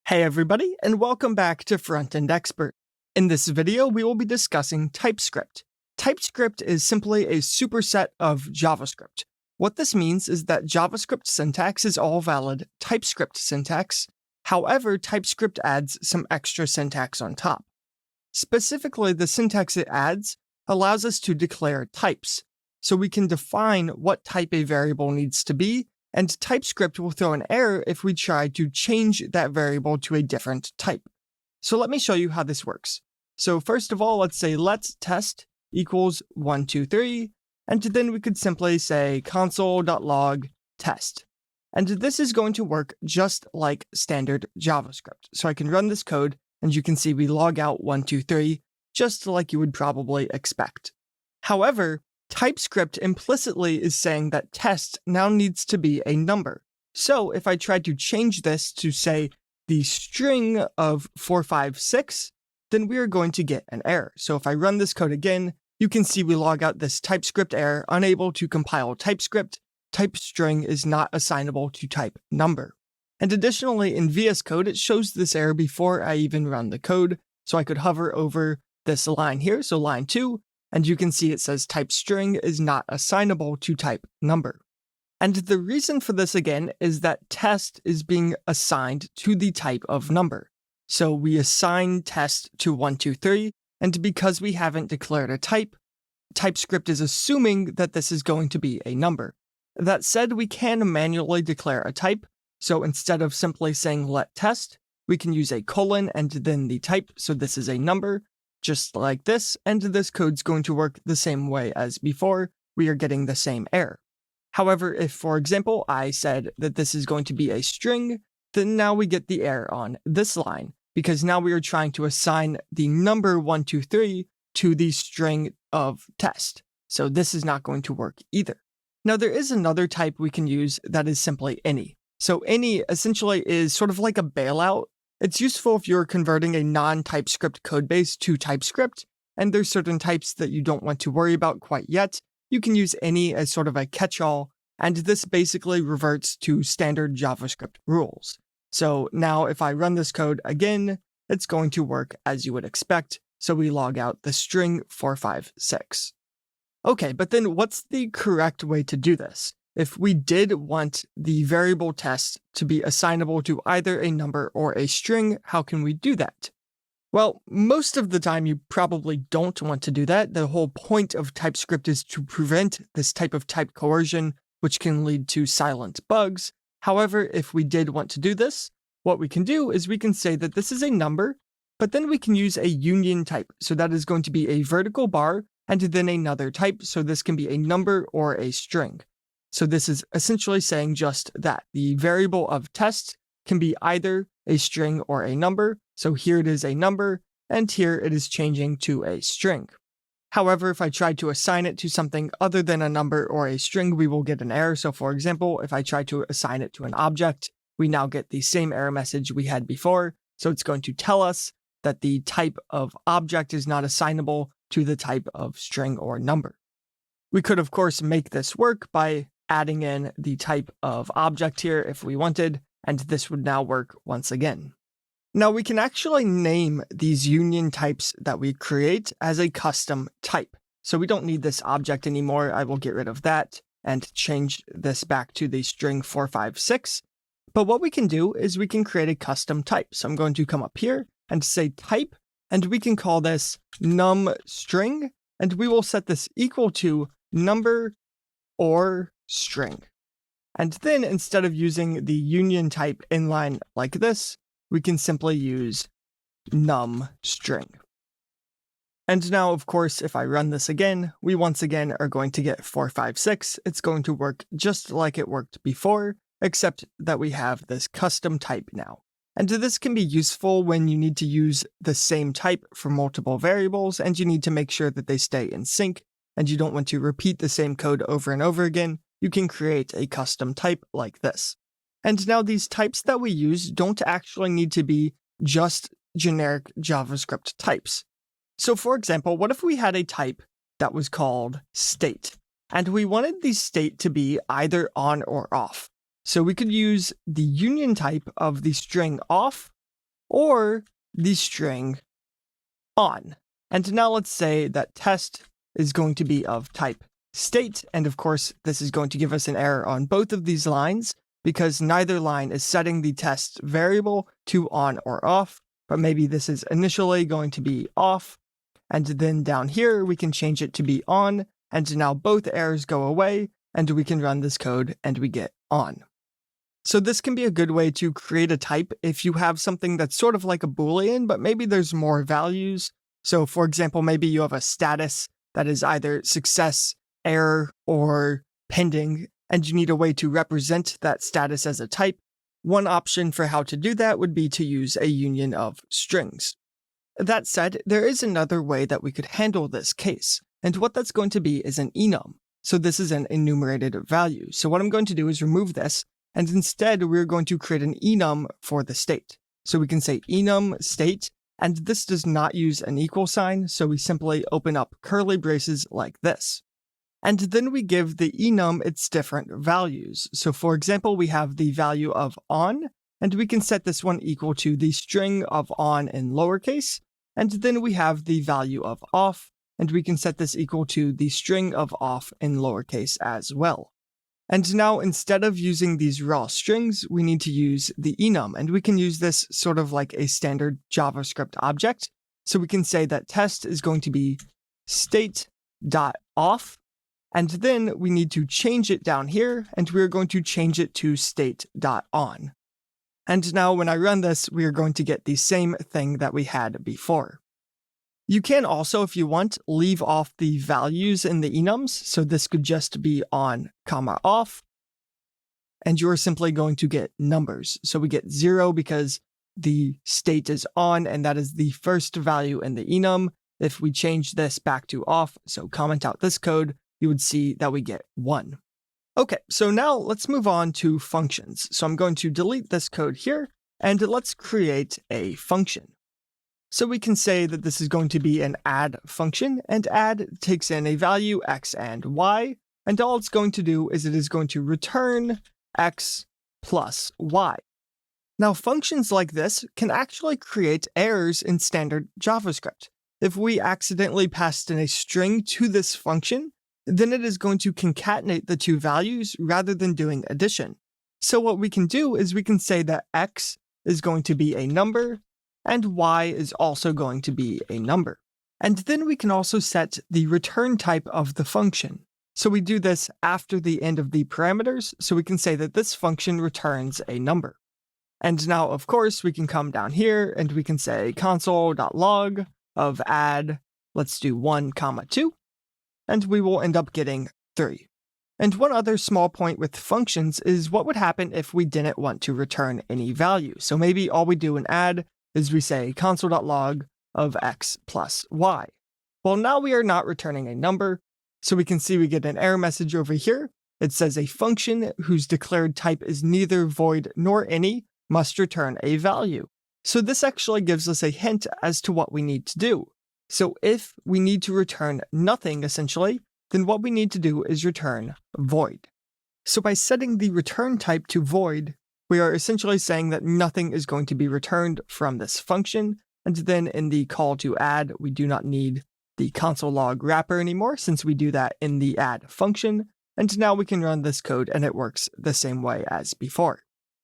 Hey everybody, and welcome back to Front-End Expert. In this video, we will be discussing TypeScript. TypeScript is simply a superset of JavaScript. What this means is that JavaScript syntax is all valid TypeScript syntax. However, TypeScript adds some extra syntax on top. Specifically, the syntax it adds allows us to declare types, so we can define what type a variable needs to be, and TypeScript will throw an error if we try to change that variable to a different type. So let me show you how this works. So first of all, let's say let's test equals 123, and then we could simply say console.log test. And this is going to work just like standard JavaScript. So I can run this code, and you can see we log out 123, just like you would probably expect. However, TypeScript implicitly is saying that test now needs to be a number. So if I try to change this to, say, the string of 456, then we are going to get an error. So if I run this code again, you can see we log out this TypeScript error, unable to compile TypeScript. Type string is not assignable to type number. And additionally, in VS Code, it shows this error before I even run the code. So I could hover over this line here, so line 2, and you can see it says type string is not assignable to type number. And the reason for this again is that test is being assigned to the type of number. So we assign test to 123, and because we haven't declared a type, TypeScript is assuming that this is going to be a number. That said, we can manually declare a type, so instead of simply saying let test, we can use a colon and then the type, so this is a number, just like this, and this code's going to work the same way as before. We are getting the same error. However, if, for example, I said that this is going to be a string, then now we get the error on this line, because now we are trying to assign the number 123 to the string of test. So this is not going to work either. Now, there is another type we can use that is simply any. So any essentially is sort of like a bailout. It's useful if you're converting a non-TypeScript codebase to TypeScript, and there's certain types that you don't want to worry about quite yet. You can use any as sort of a catch-all, and this basically reverts to standard JavaScript rules. So now if I run this code again, it's going to work as you would expect, so we log out the string 456. Okay, but then what's the correct way to do this? If we did want the variable test to be assignable to either a number or a string, how can we do that? Well, most of the time you probably don't want to do that. The whole point of TypeScript is to prevent this type of type coercion, which can lead to silent bugs. However, if we did want to do this, what we can do is we can say that this is a number, but then we can use a union type. So that is going to be a vertical bar and then another type. So this can be a number or a string. So this is essentially saying just that. The variable of test can be either a string or a number. So here it is a number, and here it is changing to a string. However, if I try to assign it to something other than a number or a string, we will get an error. So for example, if I try to assign it to an object, we now get the same error message we had before. So it's going to tell us that the type of object is not assignable to the type of string or number. We could, of course, make this work by adding in the type of object here if we wanted, and this would now work once again. Now we can actually name these union types that we create as a custom type. So we don't need this object anymore. I will get rid of that and change this back to the string 456. But what we can do is we can create a custom type. So I'm going to come up here and say type, and we can call this numString, and we will set this equal to number or string. And then instead of using the union type inline like this, we can simply use numString. And now, of course, if I run this again, we once again are going to get 456. It's going to work just like it worked before, except that we have this custom type now. And this can be useful when you need to use the same type for multiple variables, and you need to make sure that they stay in sync, and you don't want to repeat the same code over and over again. You can create a custom type like this. And now these types that we use don't actually need to be just generic JavaScript types. So for example, what if we had a type that was called state, and we wanted the state to be either on or off? So we could use the union type of the string off or the string on. And now let's say that test is going to be of type state. And of course, this is going to give us an error on both of these lines because neither line is setting the test variable to on or off, but maybe this is initially going to be off. And then down here, we can change it to be on. And now both errors go away and we can run this code and we get on. So this can be a good way to create a type if you have something that's sort of like a Boolean, but maybe there's more values. So for example, maybe you have a status that is either success, error, or pending, and you need a way to represent that status as a type. One option for how to do that would be to use a union of strings. That said, there is another way that we could handle this case, and what that's going to be is an enum. So this is an enumerated value. So what I'm going to do is remove this, and instead we're going to create an enum for the state. So we can say enum state, and this does not use an equal sign, so we simply open up curly braces like this. And then we give the enum its different values. So for example, we have the value of on, and we can set this one equal to the string of on in lowercase, and then we have the value of off, and we can set this equal to the string of off in lowercase as well. And now instead of using these raw strings, we need to use the enum, and we can use this sort of like a standard JavaScript object. So we can say that test is going to be state.off, and then we need to change it down here, and we're going to change it to state.on. And now when I run this, we are going to get the same thing that we had before. You can also, if you want, leave off the values in the enums. So this could just be on, comma, off. And you're simply going to get numbers. So we get 0 because the state is on, and that is the first value in the enum. If we change this back to off, so comment out this code, you would see that we get 1. Okay, so now let's move on to functions. So I'm going to delete this code here, and let's create a function. So we can say that this is going to be an add function, and add takes in a value x and y, and all it's going to do is it is going to return x plus y. Now functions like this can actually create errors in standard JavaScript. If we accidentally passed in a string to this function, then it is going to concatenate the two values rather than doing addition. So what we can do is we can say that x is going to be a number, and y is also going to be a number. And then we can also set the return type of the function. So we do this after the end of the parameters, so we can say that this function returns a number. And now, of course, we can come down here and we can say console.log of add, let's do 1, 2, and we will end up getting 3. And one other small point with functions is what would happen if we didn't want to return any value. So maybe all we do in add is we say console.log of x plus y. Well, now we are not returning a number, so we can see we get an error message over here. It says a function whose declared type is neither void nor any must return a value. So this actually gives us a hint as to what we need to do. So if we need to return nothing, essentially, then what we need to do is return void. So by setting the return type to void, we are essentially saying that nothing is going to be returned from this function, and then in the call to add, we do not need the console log wrapper anymore since we do that in the add function, and now we can run this code and it works the same way as before.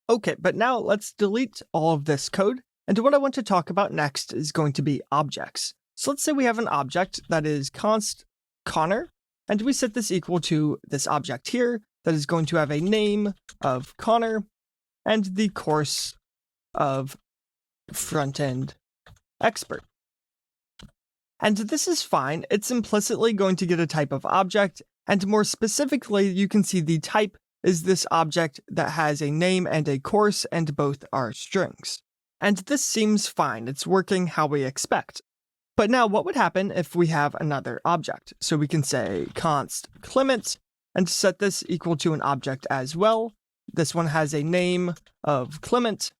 Okay, but now let's delete all of this code, and what I want to talk about next is going to be objects. So let's say we have an object that is const Connor, and we set this equal to this object here that is going to have a name of Connor, and the course of front-end expert. And this is fine. It's implicitly going to get a type of object, and more specifically, you can see the type is this object that has a name and a course, and both are strings. And this seems fine. It's working how we expect. But now what would happen if we have another object? So we can say const Clement and set this equal to an object as well. This one has a name of Clement,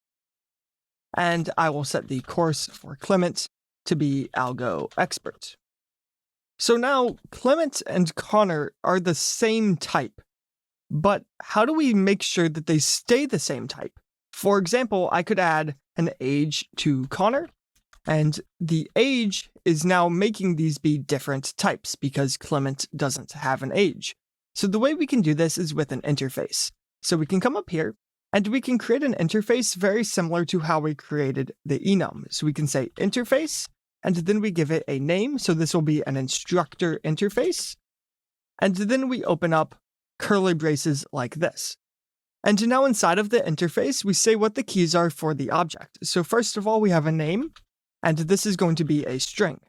and I will set the course for Clement to be Algo Expert. So now Clement and Connor are the same type, but how do we make sure that they stay the same type? For example, I could add an age to Connor, and the age is now making these be different types because Clement doesn't have an age. So the way we can do this is with an interface. So we can come up here and we can create an interface very similar to how we created the enum. So we can say interface, and then we give it a name. So this will be an instructor interface. And then we open up curly braces like this. And now inside of the interface, we say what the keys are for the object. So first of all, we have a name, and this is going to be a string.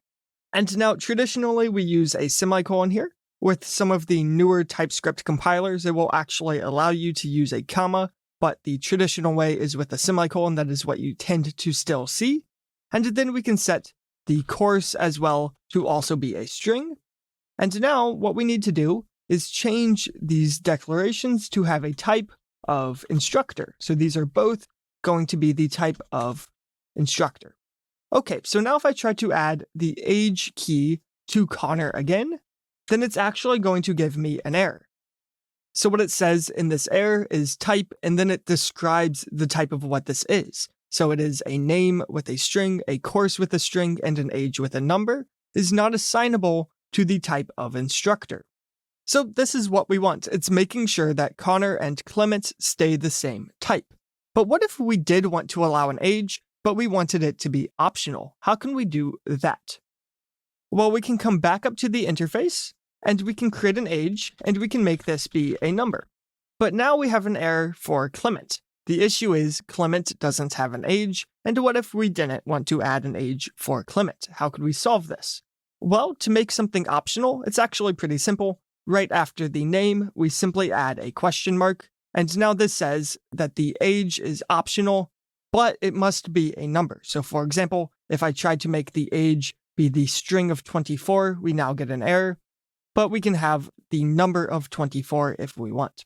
And now traditionally we use a semicolon here. With some of the newer TypeScript compilers, it will actually allow you to use a comma, but the traditional way is with a semicolon. That is what you tend to still see. And then we can set the course as well to also be a string. And now what we need to do is change these declarations to have a type of instructor. So these are both going to be the type of instructor. Okay, so now if I try to add the age key to Connor again, then it's actually going to give me an error. So what it says in this error is type, and then it describes the type of what this is. So it is a name with a string, a course with a string, and an age with a number is not assignable to the type of instructor. So this is what we want. It's making sure that Connor and Clement stay the same type. But what if we did want to allow an age, but we wanted it to be optional? How can we do that? Well, we can come back up to the interface, and we can create an age, and we can make this be a number. But now we have an error for Clement. The issue is Clement doesn't have an age, and what if we didn't want to add an age for Clement? How could we solve this? Well, to make something optional, it's actually pretty simple. Right after the name, we simply add a question mark, and now this says that the age is optional, but it must be a number. So for example, if I tried to make the age be the string of 24, we now get an error, but we can have the number of 24 if we want.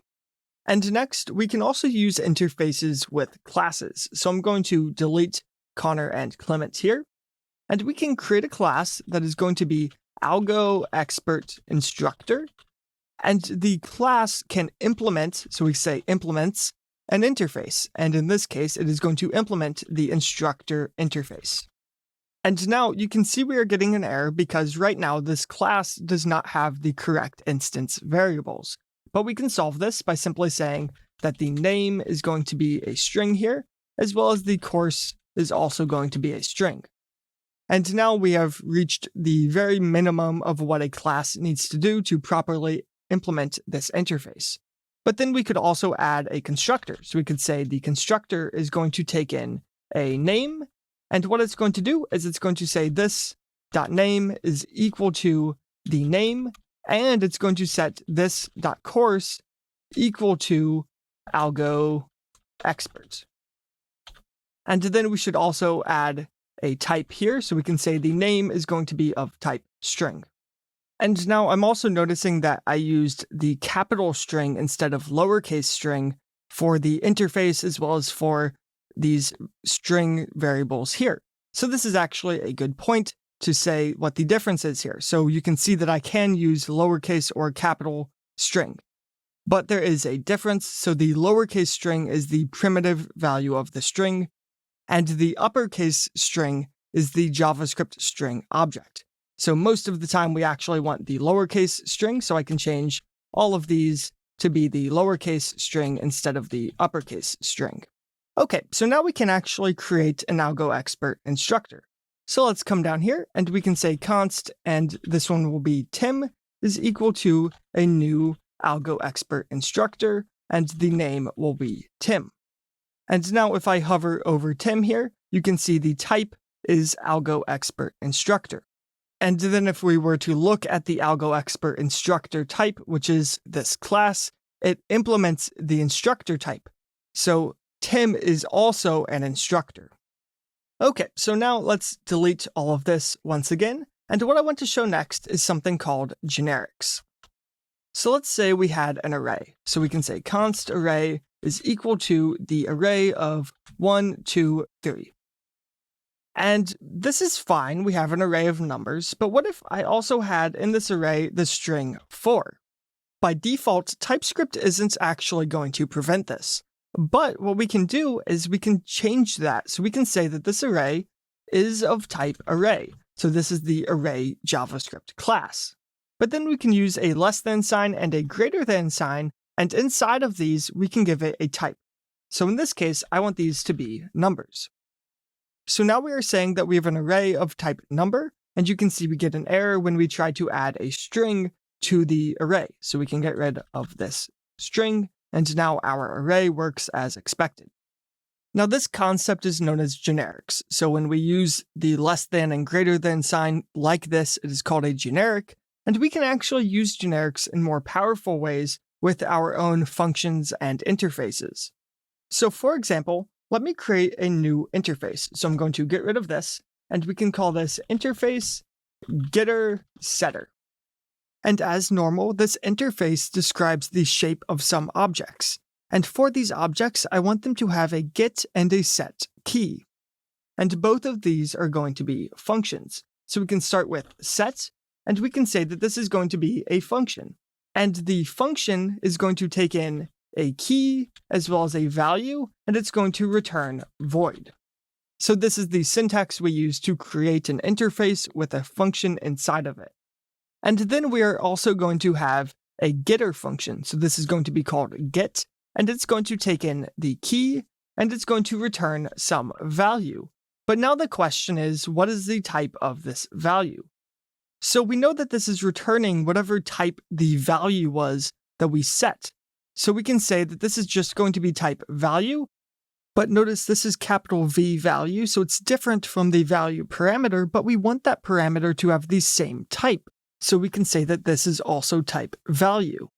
And next, we can also use interfaces with classes. So I'm going to delete Connor and Clement here, and we can create a class that is going to be algo expert instructor, and the class can implement, so we say implements, an interface, and in this case, it is going to implement the instructor interface. And now you can see we are getting an error because right now this class does not have the correct instance variables. But we can solve this by simply saying that the name is going to be a string here, as well as the course is also going to be a string. And now we have reached the very minimum of what a class needs to do to properly implement this interface. But then we could also add a constructor. So we could say the constructor is going to take in a name, and what it's going to do is it's going to say this.name is equal to the name, and it's going to set this.course equal to algo expert. And then we should also add a type here, so we can say the name is going to be of type string. And now I'm also noticing that I used the capital string instead of lowercase string for the interface as well as for these string variables here. So this is actually a good point to say what the difference is here. So you can see that I can use lowercase or capital string, but there is a difference. So the lowercase string is the primitive value of the string, and the uppercase string is the JavaScript string object. So most of the time we actually want the lowercase string, so I can change all of these to be the lowercase string instead of the uppercase string. Okay, so now we can actually create an algo expert instructor. So let's come down here and we can say const, and this one will be Tim is equal to a new algo expert instructor, and the name will be Tim. And now if I hover over Tim here, you can see the type is algo expert instructor. And then if we were to look at the algo expert instructor type, which is this class, it implements the instructor type. So Tim is also an instructor. Okay, so now let's delete all of this once again. And what I want to show next is something called generics. So let's say we had an array. So we can say const array is equal to the array of 1, 2, 3. And this is fine, we have an array of numbers, but what if I also had in this array the string 4? By default, TypeScript isn't actually going to prevent this. But what we can do is we can change that. So we can say that this array is of type array. So this is the array JavaScript class. But then we can use a less than sign and a greater than sign, and inside of these, we can give it a type. So in this case, I want these to be numbers. So now we are saying that we have an array of type number, and you can see we get an error when we try to add a string to the array. So we can get rid of this string, and now our array works as expected. Now this concept is known as generics. So when we use the less than and greater than sign like this, it is called a generic, and we can actually use generics in more powerful ways with our own functions and interfaces. So for example, let me create a new interface. So I'm going to get rid of this, and we can call this interface getter setter. And as normal, this interface describes the shape of some objects. And for these objects, I want them to have a get and a set key. And both of these are going to be functions. So we can start with set, and we can say that this is going to be a function. And the function is going to take in a key as well as a value, and it's going to return void. So this is the syntax we use to create an interface with a function inside of it. And then we are also going to have a getter function. So this is going to be called get, and it's going to take in the key, and it's going to return some value. But now the question is, what is the type of this value? So we know that this is returning whatever type the value was that we set. So we can say that this is just going to be type value, but notice this is capital V value, so it's different from the value parameter, but we want that parameter to have the same type. So we can say that this is also type value.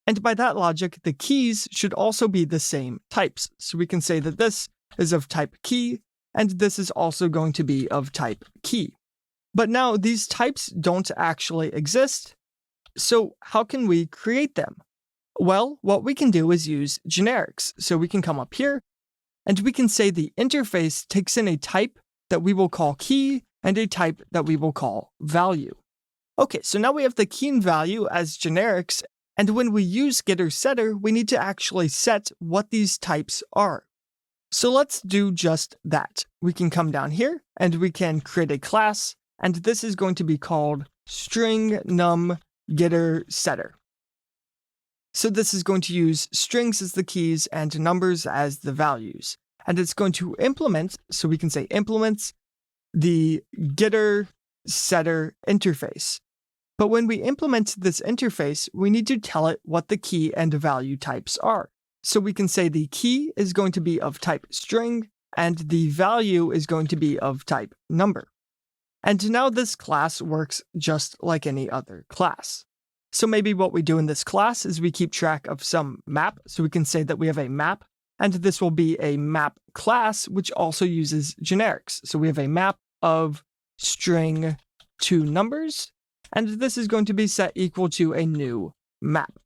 And by that logic, the keys should also be the same types. So we can say that this is of type key, and this is also going to be of type key. But now these types don't actually exist, so how can we create them? Well, what we can do is use generics. So we can come up here, and we can say the interface takes in a type that we will call key and a type that we will call value. Okay, so now we have the key and value as generics, and when we use getter setter, we need to actually set what these types are. So let's do just that. We can come down here, and we can create a class, and this is going to be called string num getter setter. So this is going to use strings as the keys and numbers as the values. And it's going to implement, so we can say implements, the getter setter interface. But when we implement this interface, we need to tell it what the key and value types are. So we can say the key is going to be of type string, and the value is going to be of type number. And now this class works just like any other class. So maybe what we do in this class is we keep track of some map. So we can say that we have a map, and this will be a map class, which also uses generics. So we have a map of string to numbers, and this is going to be set equal to a new map.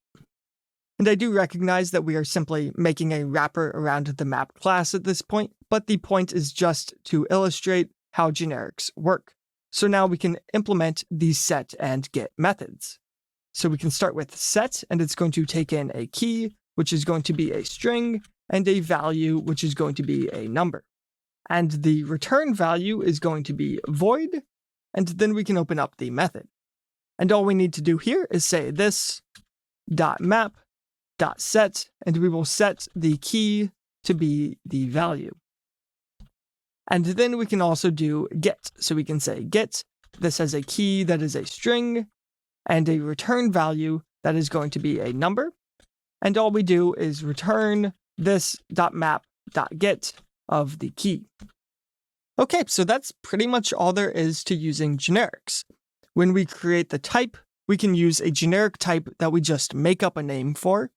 And I do recognize that we are simply making a wrapper around the map class at this point, but the point is just to illustrate how generics work. So now we can implement the set and get methods. So we can start with set, and it's going to take in a key, which is going to be a string, and a value, which is going to be a number. And the return value is going to be void, and then we can open up the method. And all we need to do here is say this .map.set, and we will set the key to be the value. And then we can also do get. So we can say get, this has a key that is a string, and a return value that is going to be a number. And all we do is return this .map.get of the key. Okay, so that's pretty much all there is to using generics. When we create the type, we can use a generic type that we just make up a name for.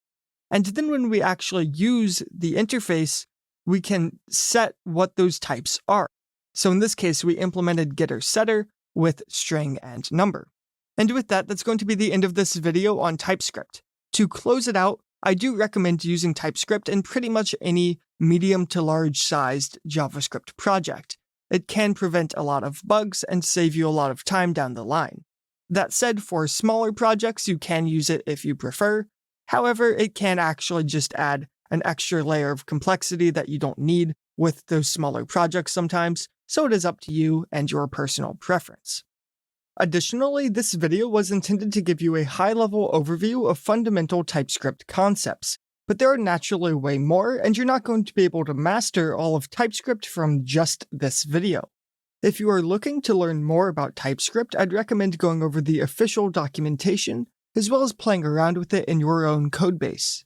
And then when we actually use the interface, we can set what those types are. So in this case, we implemented getter setter with string and number. And with that, that's going to be the end of this video on TypeScript. To close it out, I do recommend using TypeScript in pretty much any medium to large sized JavaScript project. It can prevent a lot of bugs and save you a lot of time down the line. That said, for smaller projects, you can use it if you prefer. However, it can actually just add an extra layer of complexity that you don't need with those smaller projects sometimes, so it is up to you and your personal preference. Additionally, this video was intended to give you a high-level overview of fundamental TypeScript concepts, but there are naturally way more, and you're not going to be able to master all of TypeScript from just this video. If you are looking to learn more about TypeScript, I'd recommend going over the official documentation, as well as playing around with it in your own codebase.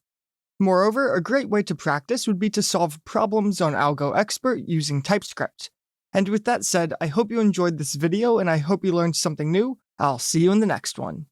Moreover, a great way to practice would be to solve problems on AlgoExpert using TypeScript. And with that said, I hope you enjoyed this video and I hope you learned something new. I'll see you in the next one.